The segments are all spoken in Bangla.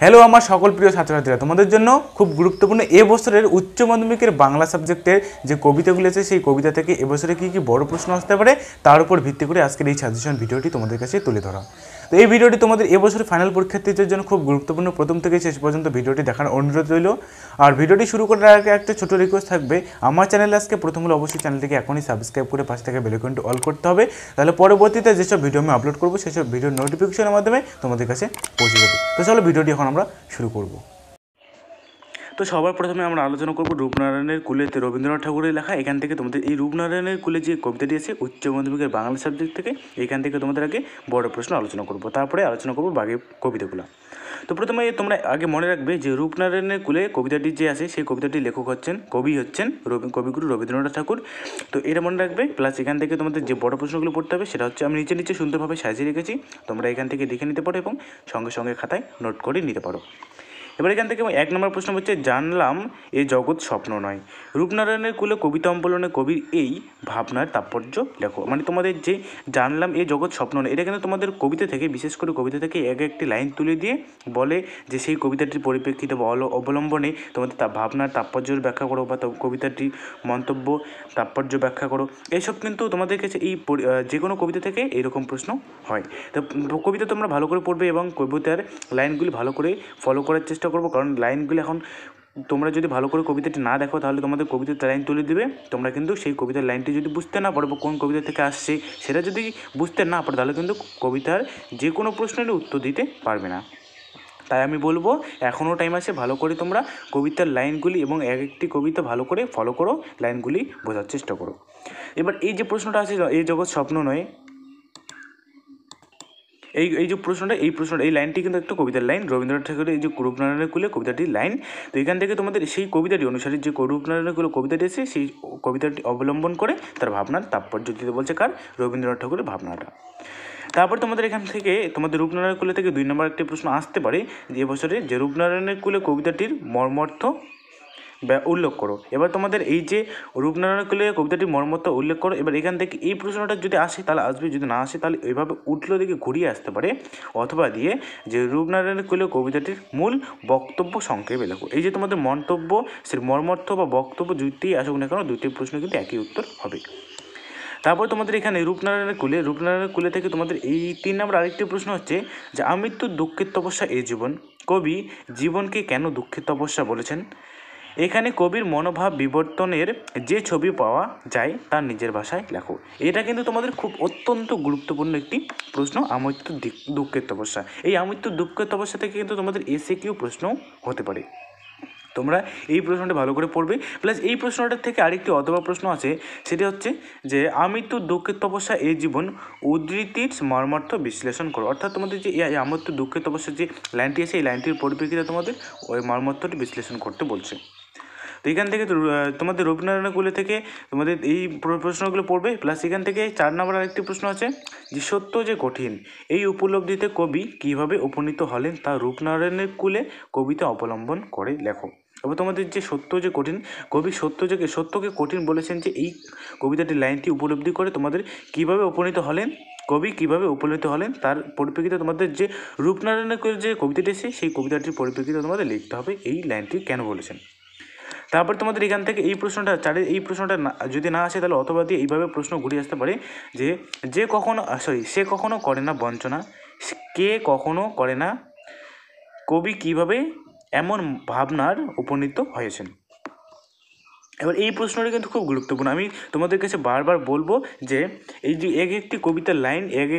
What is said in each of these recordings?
হ্যালো আমার সকল প্রিয় ছাত্রছাত্রীরা, তোমাদের জন্য খুব গুরুত্বপূর্ণ এবছরের উচ্চ মাধ্যমিকের বাংলা সাবজেক্টের যে কবিতাগুলো আছে সেই কবিতা থেকে এবছরে কী কী বড় প্রশ্ন আসতে পারে তার উপর ভিত্তি করে আজকের এই সাজেশন ভিডিওটি তোমাদের কাছে তুলে ধরা। তো এই ভিডিওটি তোমাদের এবছরের ফাইনাল পরীক্ষার্থীদের জন্য খুব গুরুত্বপূর্ণ, প্রথম থেকে শেষ পর্যন্ত ভিডিওটি দেখার অনুরোধ রইল। আর ভিডিওটি শুরু করার আগে একটা ছোটো রিকোয়েস্ট থাকবে, আমার চ্যানেলে আজকে প্রথম হলে অবশ্যই চ্যানেলটিকে এখনই সাবস্ক্রাইব করে পাশে থেকে বেল আইকনটি অল করতে হবে, তাহলে পরবর্তীতে যেসব ভিডিও আমি আপলোড করবো সেসব ভিডিওর নোটিফিকেশনের মাধ্যমে তোমাদের কাছে পৌঁছে যাবে। তো চলো ভিডিওটি এখন আমরা শুরু করব। তো সবার প্রথমে আমরা আলোচনা করব রূপনারায়ণের কুলেতে রবীন্দ্রনাথ ঠাকুরের লেখা। এখান থেকে তোমাদের এই রূপনারায়ণের কুলে যে কবিতাটি আছে উচ্চ মাধ্যমিকের বাংলা সাবজেক্ট থেকে, এখান থেকে তোমাদের আগে বড় প্রশ্ন আলোচনা করব, তারপরে আলোচনা করব বাকি কবিতাগুলো। তো প্রথমে তোমরা আগে মনে রাখবে যে রূপনারায়ণের কুলে কবিতাটি যে আছে সেই কবিতাটির লেখক হচ্ছেন, কবি হচ্ছেন কবিগুরু রবীন্দ্রনাথ ঠাকুর। তো এটা মনে রাখবে। প্লাস এখান থেকে তোমাদের যে বড় প্রশ্নগুলো পড়তে হবে সেটা হচ্ছে আমি নিচে সুন্দরভাবে সাজিয়ে রেখেছি, তোমরা এখান থেকে দেখে নিতে পারো এবং সঙ্গে সঙ্গে খাতায় নোট করে নিতে পারো। এবার এখান থেকে 1 নম্বর প্রশ্ন হচ্ছে, জানলাম এ জগৎ স্বপ্ন নয়। রূপনারায়ণের কুলে কবিতা অম্বলনে কবির এই ভাবনার তাৎপর্য লেখো। মানে তোমাদের যে জানলাম এ জগৎ স্বপ্ন নয়, এটা কিন্তু তোমাদের কবিতা থেকে, বিশেষ করে কবিতা থেকে একটি লাইন তুলে দিয়ে বলে যে সেই কবিতাটির পরিপ্রেক্ষিতে বা অবলম্বনে তোমাদের ভাবনার তাৎপর্যের ব্যাখ্যা করো বা কবিতাটির মন্তব্য তাৎপর্য ব্যাখ্যা করো। এইসব কিন্তু তোমাদের কাছে এই যে কোনো কবিতা থেকে এইরকম প্রশ্ন হয়। তো কবিতা তোমরা ভালো করে পড়বে এবং কবিতার লাইনগুলি ভালো করে ফলো করার চেষ্টা করবো, কারণ লাইনগুলি এখন তোমরা যদি ভালো করে কবিতাটি না দেখো তাহলে তোমাদের কবিতার লাইন তুলে দেবে, তোমরা কিন্তু সেই কবিতার লাইনটি যদি বুঝতে না পারো বা কোন কবিতা থেকে আসছে সেটা যদি বুঝতে না পারো তাহলে কিন্তু কবিতার যে কোনো প্রশ্নেরই উত্তর দিতে পারবে না। তাই আমি বলবো এখনও টাইম আছে, ভালো করে তোমরা কবিতার লাইনগুলি এবং এক একটি কবিতা ভালো করে ফলো করো, লাইনগুলি বোঝার চেষ্টা করো। এবার এই যে প্রশ্নটা আছে, এই জগৎ স্বপ্ন নয়, এই যে প্রশ্নটা এই লাইনটি কিন্তু একটা কবিতার লাইন, রবীন্দ্রনাথ ঠাকুরের এই যে রূপনারায়ণের কুলে কবিতাটির লাইন। তো এখান থেকে তোমাদের সেই কবিতাটি অনুসারে যে রূপনারায়ণের কুলে কবিতাটি আছে সেই কবিতাটি অবলম্বন করে তার ভাবনার তাৎপর্য দিতে বলছে কার, রবীন্দ্রনাথ ঠাকুরের ভাবনাটা। তারপর তোমাদের এখান থেকে তোমাদের রূপনারায়ণের কুলে থেকে 2 নম্বর একটি প্রশ্ন আসতে পারে যে এবছরে যে রূপনারায়ণের কুলে কবিতাটির মর্মার্থ উল্লেখ করো। এবার তোমাদের এই যে রূপনারায়ণ কুলে কবিতাটির মর্মার্থ উল্লেখ করো, এবার এখান থেকে এই প্রশ্নটা যদি আসে তাহলে আসবে, যদি না আসে তাহলে এইভাবে উল্টো দিকে ঘুরিয়ে আসতে পারে, অথবা দিয়ে যে রূপনারায়ণের কুলে কবিতাটির মূল বক্তব্য সংক্ষেপে লেখো। এই যে তোমাদের মন্তব্য, সে মর্মার্থ বা বক্তব্য দুইটি আসুক না কেন, দুইটি প্রশ্ন কিন্তু একই উত্তর হবে। তারপর তোমাদের এখানে রূপনারায়ণের কুলে থেকে তোমাদের এই 3 নম্বর আরেকটি প্রশ্ন হচ্ছে যে আমৃত্যুর দুঃখের তপস্যা এ জীবন, কবি জীবনকে কেন দুঃখের তপস্যা বলেছেন? এখানে কবির মনোভাব বিবর্তনের যে ছবি পাওয়া যায় তার নিজের ভাষায় লেখো। এটা কিন্তু তোমাদের খুব অত্যন্ত গুরুত্বপূর্ণ একটি প্রশ্ন, আমৃত্যুর দুঃখের তপস্যা। এই আমৃত্যুর দুঃখের তপস্যা থেকে কিন্তু তোমাদের এসএকিউ প্রশ্ন হতে পারে, তোমরা এই প্রশ্নটা ভালো করে পড়বে। প্লাস এই প্রশ্নটার থেকে আরেকটি অথবা প্রশ্ন আছে, সেটি হচ্ছে যে আমৃত্যুর দুঃখের তপস্যা এই জীবন উদ্ধৃতির মর্মার্থ বিশ্লেষণ করো। অর্থাৎ তোমাদের যে এই আমৃত্যুর দুঃখের তপস্যার যে লাইনটি আছে এই লাইনটির পরিপ্রেক্ষিতে তোমাদের ওই মর্মার্থটি বিশ্লেষণ করতে বলছে। তো এখান থেকে তোমাদের রবীন্দ্রনাথ কুলে থেকে তোমাদের এই প্রশ্নগুলো পড়বে। প্লাস এখান থেকে 4 নম্বর আরেকটি প্রশ্ন আছে যে সত্য যে কঠিন, এই উপলব্ধিতে কবি কীভাবে উপনীত হলেন তা রূপনারায়ণের কুলে কবিতা অবলম্বন করে লেখো। এবার তোমাদের যে সত্য যে কঠিন, কবি সত্যকে কঠিন বলেছেন যে এই কবিতাটির লাইনটি উপলব্ধি করে তোমাদের কীভাবে উপনীত হলেন, কবি কীভাবে উপনীত হলেন তার পরিপ্রেক্ষিতে তোমাদের যে রূপনারায়ণের যে কবিতাটি আছে সেই কবিতাটির পরিপ্রেক্ষিতে তোমাদের লিখতে হবে এই লাইনটি কেন বলেছেন। তারপর তোমাদের এখান থেকে এই প্রশ্নটা এই প্রশ্নটা যদি না আসে তাহলে অথবা দিয়ে এইভাবে প্রশ্ন ঘুরে আসতে পারে যে সে কখনো করে না বঞ্চনা, কে কখনো করে না, কবি কীভাবে এমন ভাবনার উপনীত হয়েছেন। এবার এই প্রশ্নটা কিন্তু খুব গুরুত্বপূর্ণ, আমি তোমাদের কাছে বারবার বলবো যে এই যে এক একটি কবিতার লাইন, এক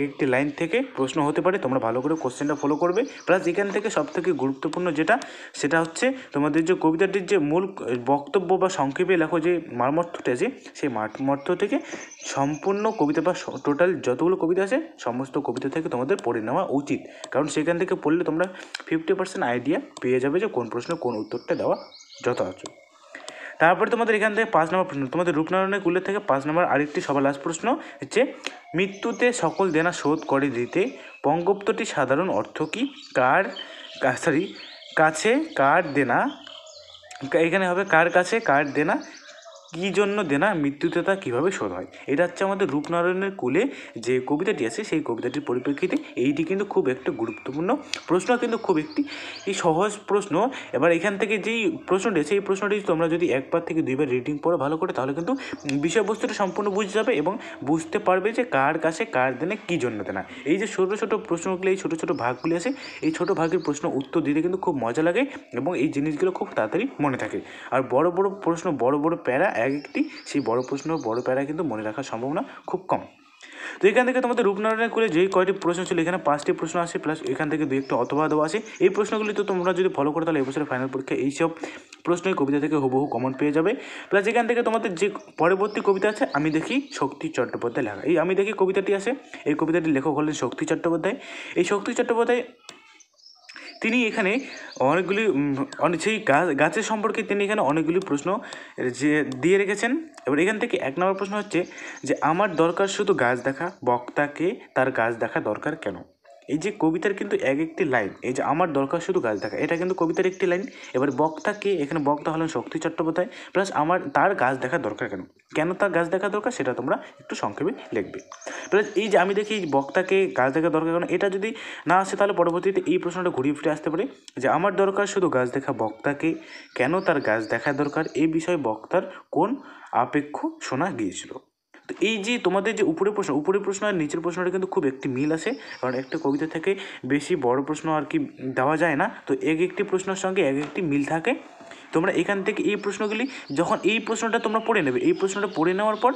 একটি লাইন থেকে প্রশ্ন হতে পারে, তোমরা ভালো করে কোশ্চেনটা ফলো করবে। প্লাস এখান থেকে সবথেকে গুরুত্বপূর্ণ সেটা হচ্ছে তোমাদের যে কবিতাটির যে মূল বক্তব্য বা সংক্ষেপে লেখো যে মর্মার্থটা আছে সেই মর্মার্থ থেকে সম্পূর্ণ কবিতা বা টোটাল যতগুলো কবিতা আছে সমস্ত কবিতা থেকে তোমাদের পড়ে নেওয়া উচিত, কারণ সেখান থেকে পড়লে তোমরা 50% আইডিয়া পেয়ে যাবে যে কোন প্রশ্ন কোন উত্তরটা দেওয়া যথাযথ। তারপরে তোমাদের এখান থেকে 5 নম্বর প্রশ্ন, তোমাদের রূপনারায়ণের কুলের থেকে 5 নম্বর আরেকটি সবার লাস্ট প্রশ্ন হচ্ছে মৃত্যুতে সকল দেনা শোধ করে দিতে বঙ্গোক্তটি সাধারণ অর্থ কী, কাছে কার দেনা, এখানে হবে কার কাছে কার দেনা কী জন্য দেনা মৃত্যুতে তা কীভাবে শোধ হয়। এটা হচ্ছে আমাদের রূপনারায়ণের কুলে যে কবিতাটি আছে সেই কবিতাটির পরিপ্রেক্ষিতে এইটি কিন্তু খুব একটা গুরুত্বপূর্ণ প্রশ্ন, কিন্তু খুব একটি সহজ প্রশ্ন। এবার এখান থেকে যেই প্রশ্নটি আছে এই প্রশ্নটি তোমরা যদি একবার থেকে দুইবার রিডিং পড়ো ভালো করে, তাহলে কিন্তু বিষয়বস্তুটা সম্পূর্ণ বুঝে যাবে এবং বুঝতে পারবে যে কার কাছে কার দেনা কী জন্য দেনা। এই যে ছোটো ছোটো প্রশ্নগুলি, এই ছোটো ছোটো ভাগগুলি আছে, এই ছোটো ভাগের প্রশ্ন উত্তর দিতে কিন্তু খুব মজা লাগে এবং এই জিনিসগুলো খুব তাড়াতাড়ি মনে থাকে। আর বড় বড় প্রশ্ন, বড় বড় প্যারা এক একটি, সেই বড় প্রশ্ন বড় প্যারা কিন্তু মনে রাখার সম্ভাবনা খুব কম। তো এখান থেকে তোমাদের রূপনারায়ণের কুলে যেই কয়টি প্রশ্ন ছিল, এখানে 5টি প্রশ্ন আসে, প্লাস এখান থেকে 2-1টা অথবা দেওয়া আছে। এই প্রশ্নগুলি তো তোমরা যদি ফলো করো তাহলে এবছরের ফাইনাল পরীক্ষা এইসব প্রশ্নই কবিতা থেকে হুবহু কমন পেয়ে যাবে। প্লাস এখান থেকে তোমাদের যে পরবর্তী কবিতা আছে আমি দেখি শক্তি চট্টোপাধ্যায় লেখা, এই আমি দেখি কবিতাটি আছে, এই কবিতাটির লেখক হলেন শক্তি চট্টোপাধ্যায়। এই শক্তি চট্টোপাধ্যায় তিনি এখানে অনেকগুলি সেই গাছের সম্পর্কে তিনি এখানে অনেকগুলি প্রশ্ন যে দিয়ে রেখেছেন। এবার এখান থেকে 1 নম্বর প্রশ্ন হচ্ছে যে আমার দরকার শুধু গাছ দেখা, বক্তাকে তার গাছ দেখা দরকার কেন। এই যে কবিতার কিন্তু এক একটি লাইন, এই যে আমার দরকার শুধু গাছ দেখা, এটা কিন্তু কবিতার একটি লাইন। এবার বক্তাকে, এখানে বক্তা হলেন শক্তি চট্টোপাধ্যায়, প্লাস তার গাছ দেখা দরকার কেন, কেন তার গাছ দেখা দরকার সেটা তোমরা একটু সংক্ষেপে লিখবে। প্লাস এই যে আমি দেখি বক্তাকে গাছ দেখা দরকার কেন, এটা যদি না আসে তাহলে পরবর্তীতে এই প্রশ্নটা ঘুরিয়ে ফিরে আসতে পারে যে আমার দরকার শুধু গাছ দেখা, বক্তাকে কেন তার গাছ দেখা দরকার, এই বিষয়ে বক্তার কোন আপেক্ষ শোনা গিয়েছিল। তো এই যে তোমাদের যে উপরের প্রশ্ন আর নিচের প্রশ্নটা কিন্তু খুব একটি মিল আছে, কারণ একটা কবিতা থেকে বেশি বড় প্রশ্ন আর কি দেওয়া যায় না। তো এক একটি প্রশ্নের সঙ্গে এক একটি মিল থাকে। তোমরা এখান থেকে এই প্রশ্নগুলি যখন এই প্রশ্নটা তোমরা পড়ে নেবে, এই প্রশ্নটা পড়ে নেওয়ার পর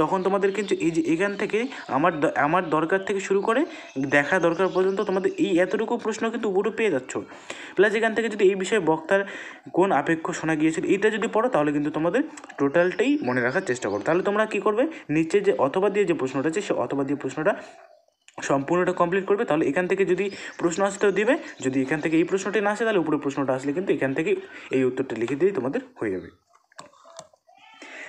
তখন তোমাদের কিন্তু এই যে এখান থেকে আমার দরকার থেকে শুরু করে দেখা দরকার পর্যন্ত তোমাদের এই এতটুকু প্রশ্ন কিন্তু পুরো পেয়ে যাচ্ছ। প্লাস এখান থেকে যদি এই বিষয়ে বক্তার কোন আপেক্ষ শোনা গিয়েছিল এটা যদি পড়ো তাহলে কিন্তু তোমাদের টোটালটাই মনে রাখার চেষ্টা করো। তাহলে তোমরা কী করবে, নিচে যে অথবা দিয়ে যে প্রশ্নটা আছে সে অথবা দিয়ে প্রশ্নটা সম্পূর্ণটা কমপ্লিট করবে। তাহলে এখান থেকে যদি প্রশ্ন আসতেও দিবে, যদি এখান থেকে এই প্রশ্নটি না আসে তাহলে উপরে প্রশ্নটা আসলে কিন্তু এখান থেকে এই উত্তরটা লিখে দিলেই তোমাদের হয়ে যাবে।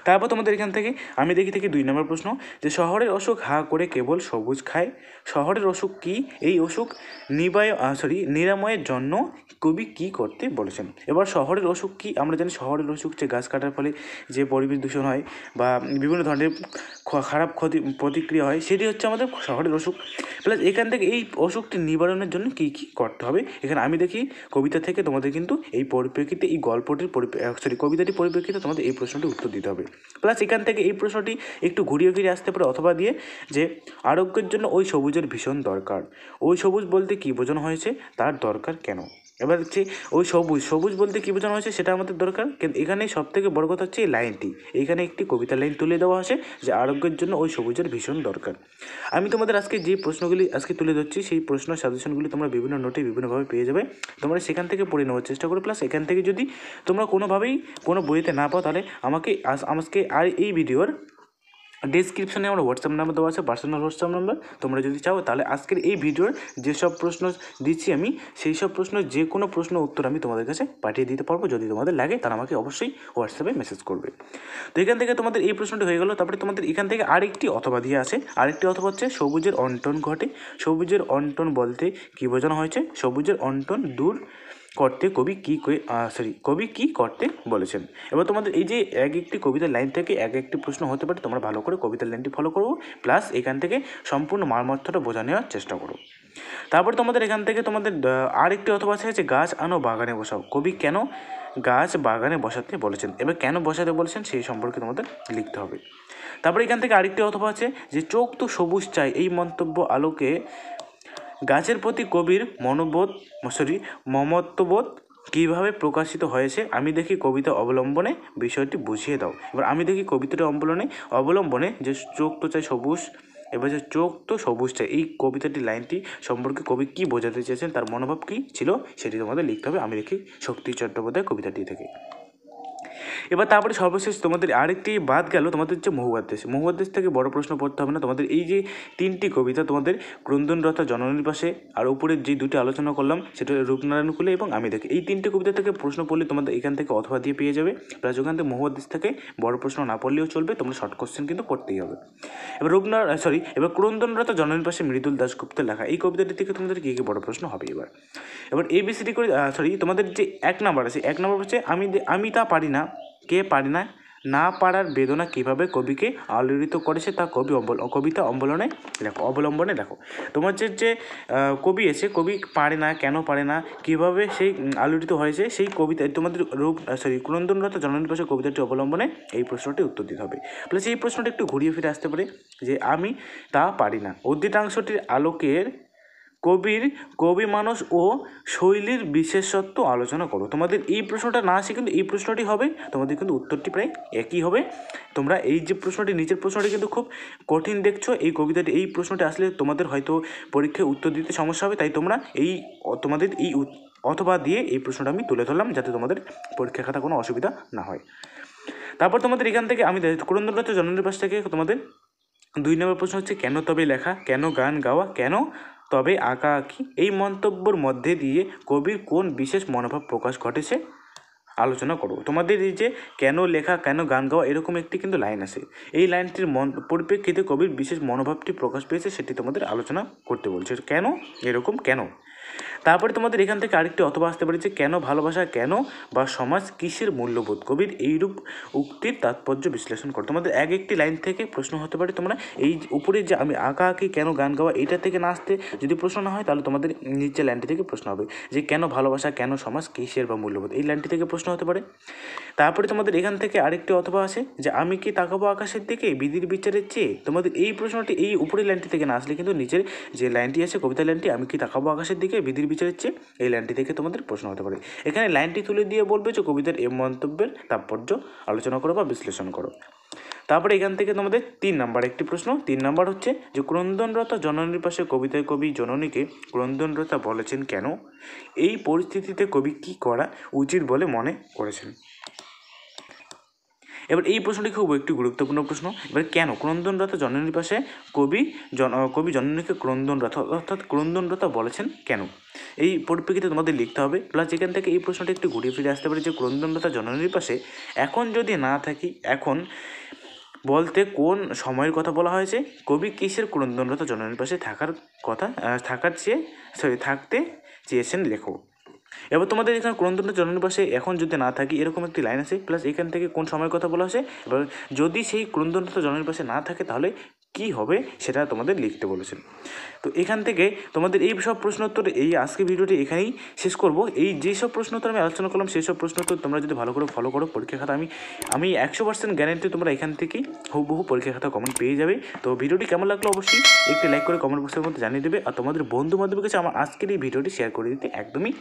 তারপর তোমাদের এখান থেকে আমি দেখি 2 নম্বর প্রশ্ন যে শহরের অসুখ হা করে কেবল সবুজ খায়, শহরের অসুখ কি, এই অসুখ নিরাময়ের জন্য কবি কী করতে বলেছেন। এবার শহরের অসুখ কি, আমরা জানি শহরের অসুখ যে গাছ কাটার ফলে যে পরিবেশ দূষণ হয় বা বিভিন্ন ধরনের খারাপ প্রতিক্রিয়া হয়, সেটি হচ্ছে আমাদের শহরের অসুখ। প্লাস এখান থেকে এই অসুখটি নিবারণের জন্য কী কী করতে হবে, এখানে আমি দেখি কবিতা থেকে তোমাদের কিন্তু এই পরিপ্রেক্ষিতে এই গল্পটির কবিতাটির পরিপ্রেক্ষিতে তোমাদের এই প্রশ্নটির উত্তর দিতে হবে। প্লাস এখান থেকে এই প্রশ্নটি একটু ঘুরিয়ে ফিরে আসতে পারে অথবা দিয়ে যে আরোগ্যের জন্য ওই সবুজের ভীষণ দরকার, ওই সবুজ বলতে কী বোঝানো হয়েছে, তার দরকার কেন। এবার হচ্ছে ওই সবুজ বলতে কী বোঝানো হয়েছে সেটা আমাদের দরকার, কিন্তু এখানে সবথেকে বড় কথা হচ্ছে এই লাইনটি, এখানে একটি কবিতার লাইন তুলে দেওয়া আছে যে আরোগ্যের জন্য ওই সবুজের ভীষণ দরকার। আমি তোমাদের আজকে যে প্রশ্নগুলি আজকে তুলে ধরছি সেই প্রশ্ন সাজেশনগুলি তোমরা বিভিন্ন নোটে বিভিন্নভাবে পেয়ে যাবে, তোমরা সেখান থেকে পড়ে নেওয়ার চেষ্টা করো। প্লাস এখান থেকে যদি তোমরা কোনোভাবেই কোনো বইতে না পাও তাহলে আমাকে আর এই ভিডিওর ডেসক্রিপশনে আমার হোয়াটসঅ্যাপ নাম্বার দেওয়া আছে, পার্সোনাল হোয়াটসঅ্যাপ নাম্বার, তোমরা যদি চাও তাহলে আজকের এই ভিডিওর যেসব প্রশ্ন দিচ্ছি আমি সেই সব প্রশ্নের যে কোনো প্রশ্ন উত্তর আমি তোমাদের কাছে পাঠিয়ে দিতে পারবো। যদি তোমাদের লাগে তাহলে আমাকে অবশ্যই হোয়াটসঅ্যাপে মেসেজ করবে। তো এখান থেকে তোমাদের এই প্রশ্নটি হয়ে গেল। তারপরে তোমাদের এখান থেকে আরেকটি অথবা দিয়ে আছে, আরেকটি অথবা হচ্ছে সবুজের অন্টন ঘটে, সবুজের অন্টন বলতে কী বোঝানো হয়েছে, সবুজের অন্টন দূর করতে কবি কী করতে বলেছেন। এবার তোমাদের এই যে এক একটি কবিতার লাইন থেকে এক একটি প্রশ্ন হতে পারে, তোমরা ভালো করে কবিতার লাইনটি ফলো করো, প্লাস এখান থেকে সম্পূর্ণ মারমর্থটা বোঝা নেওয়ার চেষ্টা করো। তারপর তোমাদের এখান থেকে তোমাদের আরেকটি অথবা আছে যে গাছ আনো বাগানে বসাও, কবি কেন গাছ বাগানে বসাতে বলেছেন। এবার কেন বসাতে বলেছেন সেই সম্পর্কে তোমাদের লিখতে হবে। তারপরে এখান থেকে আরেকটি অথবা আছে যে চোখ তো সবুজ চাই, এই মন্তব্য আলোকে গাছের প্রতি কবির মমত্ববোধ কীভাবে প্রকাশিত হয়েছে, আমি দেখি কবিতা অবলম্বনে বিষয়টি বুঝিয়ে দাও। এবার আমি দেখি কবিতাটি অবলম্বনে যে চোখ তো চাই সবুজ, এবার যে চোখ তো সবুজ চাই, এই কবিতাটির লাইনটি সম্পর্কে কবি কী বোঝাতে চেয়েছেন, তার মনোভাব কী ছিল সেটি তোমাদের লিখতে হবে। আমি দেখি শক্তি চট্টোপাধ্যায় কবিতাটি থেকে। এবার তারপরে সর্বশেষ তোমাদের আরেকটি বাদ গেল তোমাদের হচ্ছে মহুয়ার দেশ থেকে বড় প্রশ্ন পড়তে হবে না। তোমাদের এই যে 3টি কবিতা তোমাদের ক্রন্দনরতা জননীর পাশে আর উপরের যে 2টি আলোচনা করলাম সেটা রূপনারায়ণ কুলে এবং আমি দেখি, এই 3টি কবিতা থেকে প্রশ্ন পড়লে তোমাদের এখান থেকে অথবা দিয়ে পেয়ে যাবে। প্লাস ওখান থেকে মহুয়ার দেশ থেকে বড় প্রশ্ন না পড়লেও চলবে, তোমরা শর্ট কোশ্চেন কিন্তু পড়তেই হবে। এবার ক্রন্দনরতা জননীর পাশে মৃদুল দাশগুপ্তের লেখা, এই কবিতাটি থেকে তোমাদের কী কী বড় প্রশ্ন হবে। এবার ABCD করে তোমাদের যে 1 নাম্বার আছে, 1 নাম্বার হচ্ছে আমি তা পারি না, কে পারি না, না পারার বেদনা কীভাবে কবিকে আলোড়িত করেছে তা কবিতা অবলম্বনে দেখো। তোমার যে কবি আছে, কবি পারে না, কেন পারে না, কীভাবে সেই আলোড়িত হয়েছে, সেই কবিতা তোমাদের ক্রন্দনরতা জননীর পাশে কবিতাটি অবলম্বনে এই প্রশ্নটি উত্তর দিতে হবে। প্লাস এই প্রশ্নটি একটু ঘুরিয়ে ফিরে আসতে পারে যে আমি তা পারি না উদ্ধৃতাংশটির আলোকের কবি মানুষ ও শৈলীর বিশেষত্ব আলোচনা করো। তোমাদের এই প্রশ্নটা না আসে কিন্তু এই প্রশ্নটি হবে, তোমাদের কিন্তু উত্তরটি প্রায় একই হবে। তোমরা এই যে প্রশ্নটি, নিচের প্রশ্নটি কিন্তু খুব কঠিন দেখছো, এই প্রশ্নটি আসলে তোমাদের হয়তো পরীক্ষায় উত্তর দিতে সমস্যা হবে, তাই তোমরা তোমাদের এই অথবা দিয়ে এই প্রশ্নটা আমি তুলে ধরলাম যাতে তোমাদের পরীক্ষা খাতা কোনো অসুবিধা না হয়। তারপর তোমাদের এখান থেকে আমি ক্রন্দনরত জননীর পাশ থেকে তোমাদের 2 নম্বর প্রশ্ন হচ্ছে কেন তবে লেখা, কেন গান গাওয়া, কেন তবে আঁকা আঁকি, এই মন্তব্যের মধ্যে দিয়ে কবির কোন বিশেষ মনোভাব প্রকাশ ঘটেছে আলোচনা করো। তোমাদের এই যে কেন লেখা, কেন গান গাওয়া এরকম একটি কিন্তু লাইন আছে, এই লাইনটির পরিপ্রেক্ষিতে কবির বিশেষ মনোভাবটি প্রকাশ পেয়েছে সেটি তোমাদের আলোচনা করতে বলছে। কেন এরকম, কেন। তারপরে তোমাদের এখান থেকে আরেকটি অথবা আসতে পারে যে কেন ভালোবাসা, কেন বা সমাজ কিসের মূল্যবোধ, কবির এইরূপ উক্তির তাৎপর্য বিশ্লেষণ করো। তোমাদের একটি লাইন থেকে প্রশ্ন হতে পারে, তোমরা এই উপরে যে আমি আঁকা আঁকি, কেন গান গাওয়া এটা থেকে না আসতে যদি প্রশ্ন না হয় তাহলে তোমাদের নিচে লাইনটি থেকে প্রশ্ন হবে যে কেন ভালোবাসা, কেন সমাজ কিসের বা মূল্যবোধ, এই লাইনটি থেকে প্রশ্ন হতে পারে। তারপরে তোমাদের এখান থেকে আরেকটি অথবা আসে যে আমি কি তাকাবো আকাশের দিকে বিধির বিচারের চেয়ে। তোমাদের এই প্রশ্নটি এই উপরের লাইনটি থেকে না আসলে কিন্তু নিচের যে লাইনটি আছে কবিতার লাইনটি আমি কি তাকাবো আকাশের দিকে বিধির বিচারের চেয়ে, এই লাইনটি থেকে তোমাদের প্রশ্ন হতে পারে। এখানে লাইনটি তুলে দিয়ে বলবে যে কবিতার এই মন্তব্যের তাৎপর্য আলোচনা করো বা বিশ্লেষণ করো। তারপরে এখান থেকে তোমাদের 3 নাম্বার একটি প্রশ্ন, 3 নাম্বার হচ্ছে যে ক্রন্দনরতা জননীর পাশে কবিতায় কবি জননীকে ক্রন্দনরতা বলেছেন কেন, এই পরিস্থিতিতে কবি কী করা উচিত বলে মনে করেছেন। এবার এই প্রশ্নটি খুব একটি গুরুত্বপূর্ণ প্রশ্ন। এবার কেন ক্রন্দনরতা জননীর পাশে কবি জননীকে ক্রন্দনরতা অর্থাৎ ক্রন্দনরতা বলেছেন কেন, এই পরিপ্রেক্ষিতে তোমাদের লিখতে হবে। প্লাস এখান থেকে এই প্রশ্নটি একটু ঘুরিয়ে ফিরে আসতে পারে যে ক্রন্দনরতা জননীর পাশে এখন যদি না থাকি, এখন বলতে কোন সময়ের কথা বলা হয়েছে, কবি কিসের ক্রন্দনরতা জননীর পাশে থাকতে চেয়েছেন লেখো। এবার তোমাদের এখানে ক্রন্দনরত জননীর পাশে এখন যদি না থাকি এরকম একটি লাইন আছে, প্লাস এখান থেকে কোন সময়ের কথা বলা হয়েছে। এবার যদি সেই ক্রন্দনরত জননীর পাশে না থাকে তাহলে কি হবে সেটা তোমাদের লিখতে বলেছেন। তো এখান থেকে তোমাদের এই সব প্রশ্ন উত্তর, এই আজকে ভিডিওটি এখানেই শেষ করব। এই যেসব প্রশ্ন উত্তর আমি আলোচনা করলাম সেই সব প্রশ্ন উত্তর তোমরা যদি ভালো করে ফলো করো পরীক্ষা খাতা আমি 100% গ্যারান্টি তোমরা এখান থেকেই হুবহু পরীক্ষা খাতা কমেন্ট পেয়ে যাবে। তো ভিডিওটি কেমন লাগলো অবশ্যই একটি লাইক করে কমেন্ট বক্সের মধ্যে জানিয়ে দেবে, আর তোমাদের বন্ধু বান্ধবের কাছে আমার আজকের এই ভিডিওটি শেয়ার করে দিতে একদমই